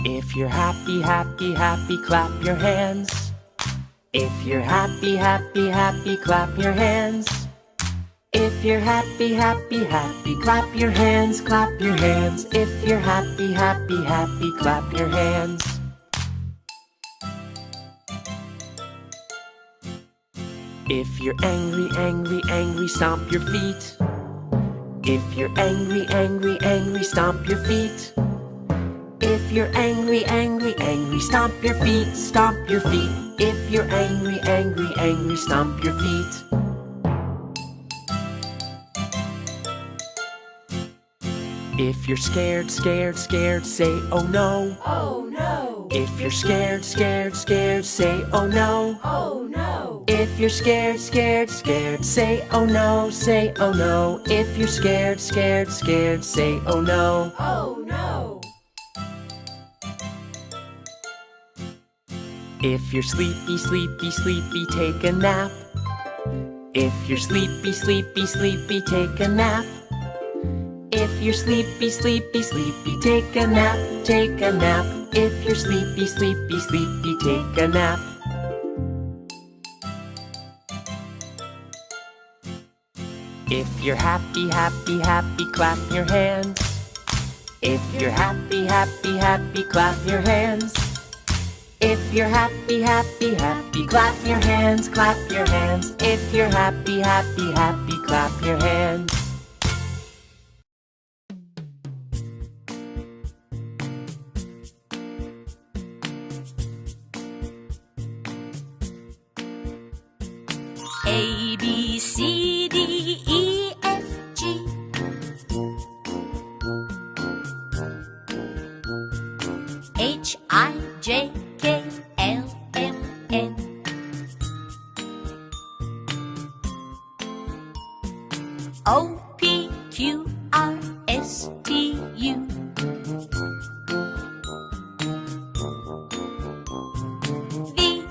If you're happy, happy, happy, clap your hands. If you're happy, happy, happy, clap your hands. If you're happy, happy, happy, clap your hands, clap your hands. If you're happy, happy, happy, clap your hands. If you're angry, angry, angry, stomp your feet. If you're angry, angry, angry, stomp your feet. If you're angry, angry, angry, stomp your feet, stomp your feet. If you're angry, angry, angry, stomp your feet. If you're scared, scared, scared, say oh no. Oh no. If you're scared, scared, scared, say oh no. Oh no. If you're scared, scared, scared, say oh no, say oh no. If you're scared, scared, scared, say oh no. Oh no. If you're sleepy, sleepy, sleepy, take a nap. If you're sleepy, sleepy, sleepy, take a nap. If you're sleepy, sleepy, sleepy, take a nap, take a nap. If you're sleepy, sleepy, sleepy, take a nap. If you're happy, happy, happy, clap your hands. If you're happy, happy, happy, clap your hands. If you're happy, happy, happy, clap your hands, clap your hands. If you're happy, happy, happy, clap your hands. A, B, C, D, E, F, G. H, I, J, K, L, M, N. O, P, Q, R, S, T, U. V,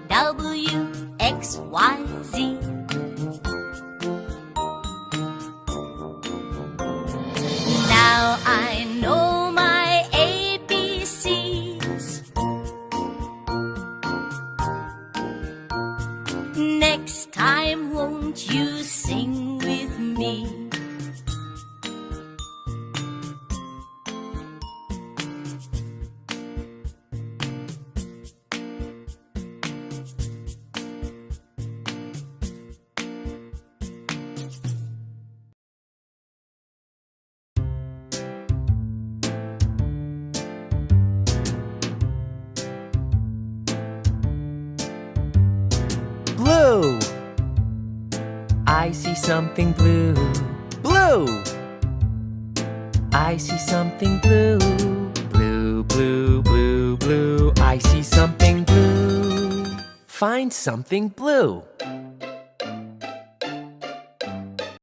W, X, Y, Z. Now I know my ABCs. Next time, won't you sing with me? Blue. I see something blue. Blue. I see something blue. Blue, blue, blue, blue. I see something blue. Find something blue.